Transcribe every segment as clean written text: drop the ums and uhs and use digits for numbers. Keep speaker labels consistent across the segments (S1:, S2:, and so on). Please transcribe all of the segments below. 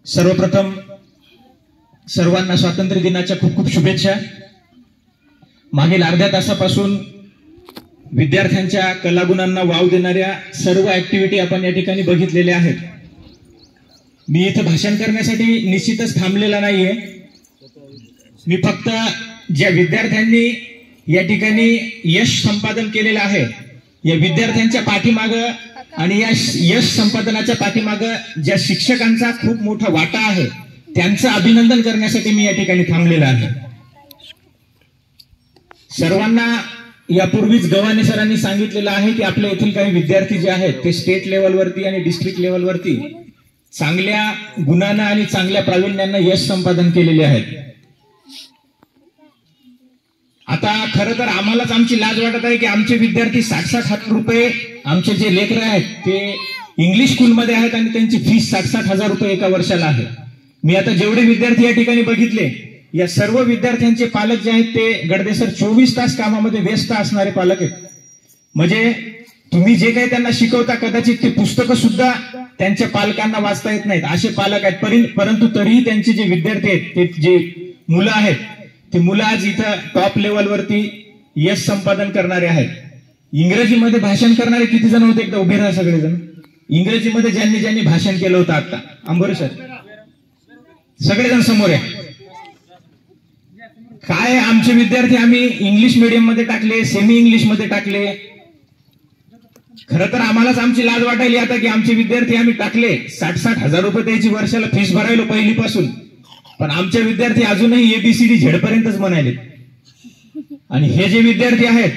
S1: सर्वप्रथम सर्वांना स्वातंत्र्य दिनाच्या खूप खूप शुभेच्छा। मागील अर्ध्या तासापासून विद्यार्थ्यांच्या कलागुणांना वाव देणाऱ्या सर्व ऍक्टिव्हिटी आपण या ठिकाणी बघितलेल्या आहेत। मी इथे भाषण करण्यासाठी निश्चितच थांबलेला नाहीये। मी फक्त ज्या विद्यार्थ्यांनी या ठिकाणी यश संपादन केलेलं आहे, या विद्यार्थ्यांच्या पाठीमागे आणि या यश संपादनाच्या मागे ज्या शिक्षकांचा खूप मोठा वाटा आहे त्यांचं अभिनंदन करण्यासाठी मी या ठिकाणी थांबलेला आहे। सर्वांना यापूर्वीच गव्हाणे सरांनी सांगितलेलं आहे की आपल्या येथील काही विद्यार्थी जे आहेत ते स्टेट लेवलवरती आणि डिस्ट्रिक्ट लेवलवरती चांगल्या गुणांना आणि चांगल्या प्रावीण्यानं यश संपादन केलेले आहेत। आता खरं तर आम्हालाच आमची लाज वाटत आहे की आमचे विद्यार्थी 60-60 हजार रुपये, आमचे जे लेकरं आहेत ते इंग्लिश स्कूलमध्ये आहेत आणि त्यांची फीस 60-60 हजार रुपये एका वर्षाला आहे। मी आता जेवढे विद्यार्थी या ठिकाणी बघितले, या सर्व विद्यार्थ्यांचे पालक जे आहेत ते गडदेसर 24 तास कामामध्ये व्यस्त असणारे पालक आहेत। म्हणजे तुम्ही जे काही त्यांना शिकवता कदाचित ते पुस्तकं सुद्धा त्यांच्या पालकांना वाचता येत नाहीत असे पालक आहेत। परंतु तरीही त्यांचे जे विद्यार्थी आहेत, ते जे मुलं आहेत, ते मुलं आज इथं टॉप लेवलवरती यश संपादन करणारे आहेत। इंग्रजीमध्ये भाषण करणारे किती जण होते? एकदा उभे राहा सगळेजण। इंग्रजीमध्ये ज्यांनी ज्यांनी भाषण केलं होतं आता, आंबोरे सर सगळेजण समोर आहे। काय आमचे विद्यार्थी आम्ही इंग्लिश मीडियम मध्ये टाकले, सेमी इंग्लिश मध्ये टाकले। खरं तर आम्हालाच आमची लाज वाटायली आता की आमचे विद्यार्थी आम्ही टाकले, 60-60 हजार रुपये त्याची वर्षाला फीस भरायलो पहिलीपासून, पण आमचे विद्यार्थी अजूनही ABCD झेडपर्यंतच म्हणाले। आणि हे जे विद्यार्थी आहेत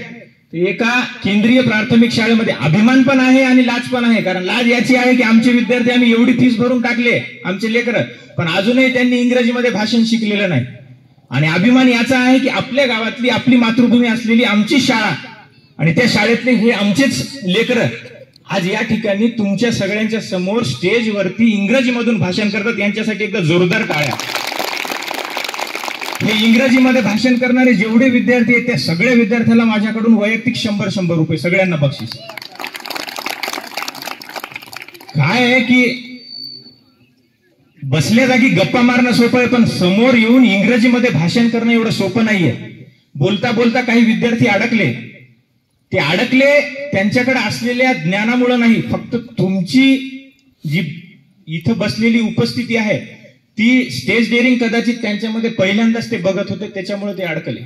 S1: ते एका केंद्रीय प्राथमिक शाळेमध्ये, अभिमान पण आहे आणि लाज पण आहे। कारण लाज याची आहे की आमचे विद्यार्थी आम्ही एवढी फीस भरून टाकले, आमचे लेकरं, पण अजूनही त्यांनी इंग्रजीमध्ये भाषण शिकलेलं नाही। आणि अभिमान याचा आहे की आपल्या गावातली, आपली मातृभूमी असलेली आमची शाळा आणि त्या शाळेतले हे आमचेच लेकरं आज या ठिकाणी तुमच्या सगळ्यांच्या समोर स्टेजवरती इंग्रजीमधून भाषण करतात। यांच्यासाठी एकदा जोरदार टाळ्या। हे इंग्रजीमध्ये भाषण करणारे जेवढे विद्यार्थी आहेत त्या सगळ्या विद्यार्थ्याला माझ्याकडून वैयक्तिक 100 रुपये सगळ्यांना बक्षीस। काय आहे की बसल्या जागी गप्पा मारणं सोपं आहे, पण समोर येऊन इंग्रजीमध्ये भाषण करणं एवढं सोपं नाहीये। बोलता बोलता काही विद्यार्थी अडकले, ते अडकले त्यांच्याकडे असलेल्या ज्ञानामुळे नाही, फक्त तुमची जी इथं बसलेली उपस्थिती आहे ती स्टेज डेअरिंग कदाचित त्यांच्यामध्ये पहिल्यांदाच ते बघत होते, त्याच्यामुळे ते अडकले।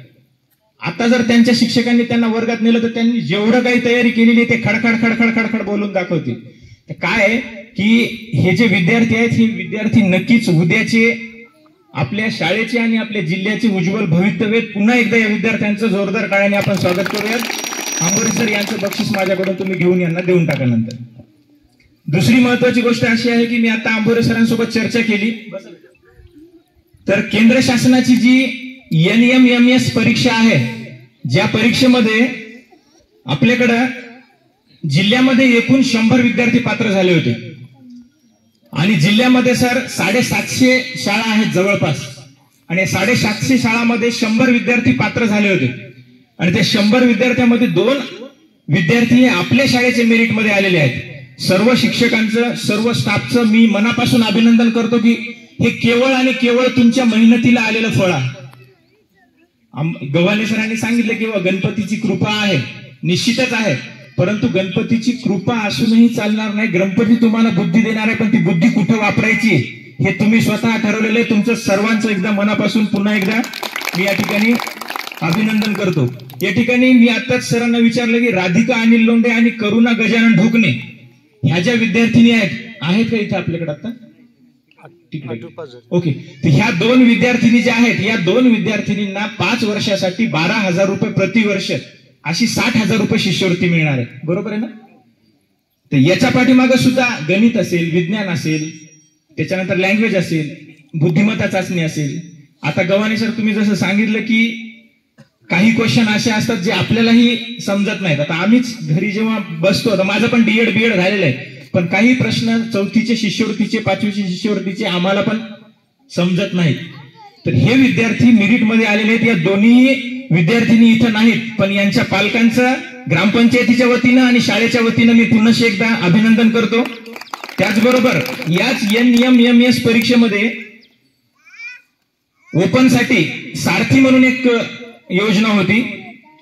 S1: आता जर त्यांच्या शिक्षकांनी त्यांना वर्गात नेलं तर त्यांनी जेवढं काही तयारी केलेली ते खडखड खडखड खडखड बोलून दाखवतील। काय की हे जे विद्यार्थी आहेत, हे विद्यार्थी नक्कीच उद्याचे आपल्या शाळेचे आणि आपल्या जिल्ह्याचे उज्ज्वल भवितव्य। पुन्हा एकदा या विद्यार्थ्यांचं जोरदार टाळ्याने आपण स्वागत करूयात। आंबोरे सर यांचं बक्षीस माझ्याकडून तुम्ही घेऊन यांना देऊन टाका। नंतर दुसरी महत्वाची गोष्ट अशी आहे की मी आता आंबोरे सरांसोबत चर्चा केली, तर केंद्र शासनाची जी NMMS परीक्षा आहे, ज्या परीक्षेमध्ये आपल्याकडं जिल्ह्यामध्ये एकूण 100 विद्यार्थी पात्र झाले होते आणि जिल्ह्यामध्ये सर 750 शाळा आहेत जवळपास, आणि 750 शाळांमध्ये 100 विद्यार्थी पात्र झाले होते। आणि त्या 100 विद्यार्थ्यांमध्ये 2 विद्यार्थी आपल्या शाळेचे मेरिटमध्ये आलेले आहेत। सर्व शिक्षकांचं, सर्व स्टाफचं मी मनापासून अभिनंदन करतो की हे केवळ आणि केवळ तुमच्या मेहनतीला आलेलं फळ आहे। गव्हाणे सरांनी सांगितलं की गणपतीची कृपा आहे, निश्चितच आहे, परंतु गणपतीची कृपा असूनही चालणार नाही। गणपती तुम्हाला बुद्धी देणार आहे, पण ती बुद्धी कुठे वापरायची हे तुम्ही स्वतः ठरवलेलं आहे। तुमचं सर्वांचं एकदा मनापासून पुन्हा एकदा मी या ठिकाणी अभिनंदन करतो। या ठिकाणी मी आताच सरांना विचारलं की राधिका अनिल लोंढे आणि करुणा गजानन ढोकणे ह्या ज्या विद्यार्थिनी आहेत का इथे आपल्याकडे आता? ओके, तर ह्या 2 विद्यार्थिनी ज्या आहेत, या 2 विद्यार्थिनींना 5 वर्षासाठी 12,000 रुपये प्रतिवर्ष अशी 60,000 रुपये शिष्यवृत्ती मिळणार आहे, बरोबर आहे ना? तर याच्या पाठीमागे सुद्धा गणित असेल, विज्ञान असेल, त्याच्यानंतर लँग्वेज असेल, बुद्धिमत्ता चाचणी असेल। आता गव्हाणे सर तुम्ही जसं सांगितलं की काही क्वेश्चन असे असतात जे आपल्यालाही समजत नाहीत। आता आम्हीच घरी जेव्हा बसतो, आता माझं पण DED BEd झालेलं आहे, पण काही प्रश्न 4थीचे शिष्यवृत्तीचे, 5वीचे शिष्यवृत्तीचे आम्हाला पण समजत नाहीत। तर हे विद्यार्थी मेरिटमध्ये आलेले आहेत। या दोन्ही विद्यार्थिनी इथं नाहीत, पण यांच्या पालकांचं ग्रामपंचायतीच्या वतीनं आणि शाळेच्या वतीनं मी पुन्हा एकदा अभिनंदन करतो। त्याचबरोबर याच NMMS परीक्षेमध्ये ओपनसाठी सारथी म्हणून एक योजना होती.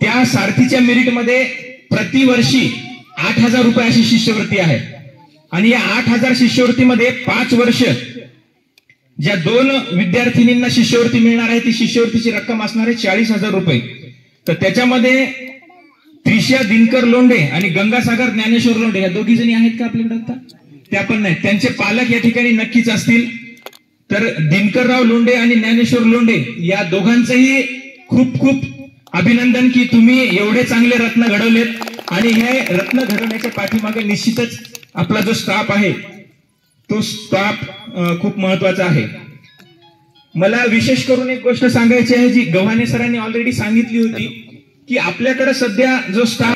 S1: त्या सारथीच्या मेरिटमध्ये प्रतिवर्षी 8,000 रुपये अशी शिष्यवृत्ती आहे. आणि या 8,000 शिष्यवृत्तीमध्ये 5 वर्ष ज्या 2 विद्यार्थिनींना शिष्यवृत्ती मिळणार आहे ती शिष्यवृत्तीची रक्कम असणार आहे 40,000 रुपये. तर त्याच्यामध्ये त्रिशा दिनकर लोंढे आणि गंगासागर ज्ञानेश्वर लोंढे या दोघी जणी आहेत का आपल्याकडे आता? त्या पण नाही. त्यांचे पालक या ठिकाणी नक्कीच असतील. तर दिनकरराव लोंढे आणि ज्ञानेश्वर लोंढे या दोघांचंही खूप खूप अभिनंदन की तुम्ही एवढे चांगले रत्न घडवलेत आणि हे रत्न घडवण्याच्या पाठीमागे निश्चितच आपला जो स्टाफ आहे तो स्टाफ खूप महत्वाचा आहे. मला विशेष करून एक गोष्ट सांगायची आहे जी गव्हाणे सरांनी ऑलरेडी सांगितली होती की आपल्याकडे सध्या जो स्टाफ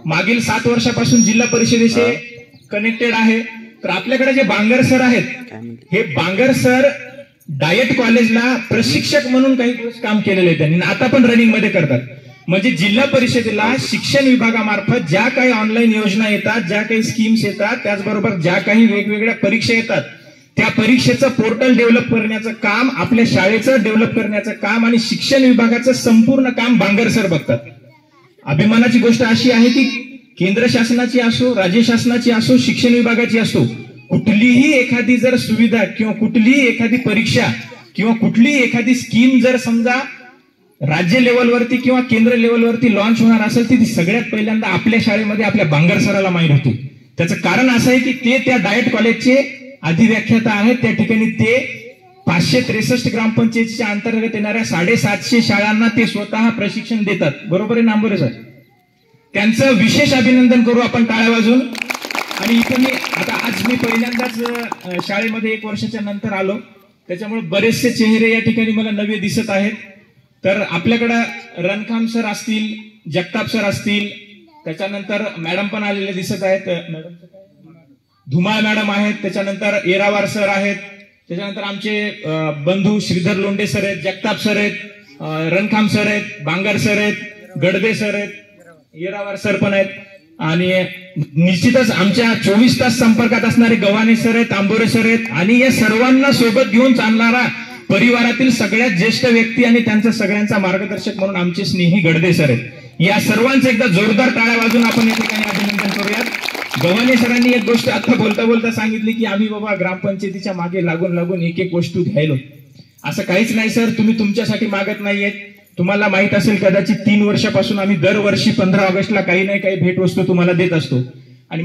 S1: मागील 7 वर्षापासून जिल्हा परिषदेशी कनेक्टेड आहे. तर आपल्याकडे जे बांगर सर आहेत हे बांगर सर डायट कॉलेजला प्रशिक्षक म्हणून काही दिवस काम केलेले आहे त्यांनी, आता पण रनिंग मध्ये करतात. म्हणजे जिल्हा परिषदेला शिक्षण विभागामार्फत ज्या काही ऑनलाईन योजना येतात, ज्या काही स्कीम्स येतात, त्याचबरोबर ज्या काही वेगवेगळ्या परीक्षा येतात त्या परीक्षेचं पोर्टल डेव्हलप करण्याचं काम, आपल्या शाळेचं डेव्हलप करण्याचं काम आणि शिक्षण विभागाचं संपूर्ण काम बांगर सर बघतात. अभिमानाची गोष्ट अशी आहे की केंद्र शासनाची असो, राज्य शासनाची असो, शिक्षण विभागाची असो, कुठलीही एखादी जर सुविधा किंवा कुठलीही एखादी परीक्षा किंवा कुठलीही एखादी स्कीम जर समजा राज्य लेवलवरती किंवा केंद्र लेवलवरती लॉन्च होणार असेल ती सगळ्यात पहिल्यांदा आपल्या शाळेमध्ये आपल्या बांगर सराला माहीत होती. त्याचं कारण असं आहे की ते त्या डायट कॉलेजचे अधिव्याख्याता आहेत. त्या ठिकाणी ते 563 ग्रामपंचायतीच्या अंतर्गत येणाऱ्या 750 शाळांना ते स्वतः प्रशिक्षण देतात. बरोबर आहे ना आंबोरे सर? त्यांचं विशेष अभिनंदन करू आपण टाळ्या वाजून. आणि इथे मी आता आज मी पहिल्यांदाच शाळेमध्ये 1 वर्षाच्या नंतर आलो, त्याच्यामुळे बरेचसे चेहरे या ठिकाणी मला नवे दिसत आहेत. तर आपल्याकडं रणखाम सर असतील, जगताप सर असतील, त्याच्यानंतर मॅडम पण आलेले दिसत आहेत, धुमाळ मॅडम आहेत, त्याच्यानंतर येरावार सर आहेत, त्याच्यानंतर आमचे बंधू श्रीधर लोंढे सर आहेत, जगताप सर आहेत, रणखाम सर आहेत, बांगर सर आहेत, गडदे सर आहेत, येरावार सर पण आहेत. आणि निश्चितच आमच्या 24 तास संपर्कात असणारे गव्हाणे सर आहेत, आंबोरे सर आहेत आणि या सर्वांना सोबत घेऊन चालणारा परिवारातील सगळ्यात ज्येष्ठ व्यक्ती आणि त्यांचा सगळ्यांचा मार्गदर्शक म्हणून आमचे स्नेही गडदे सर आहेत. या सर्वांचं एकदा जोरदार टाळ्या वाजून आपण या ठिकाणी अभिनंदन करूयात. गव्हाणे सरांनी एक गोष्ट आता बोलता बोलता सांगितली की आम्ही बाबा ग्रामपंचायतीच्या मागे लागून लागून एक एक वस्तू घ्यायलो. असं काहीच नाही सर, तुम्ही तुमच्यासाठी मागत नाहीयेत. तुम्हाला माहित असेल कदाचित 3 वर्षापासून आम्ही दरवर्षी 15 ऑगस्टला काही नाही काही भेटवस्तू तुम्हाला देत असतो. आणि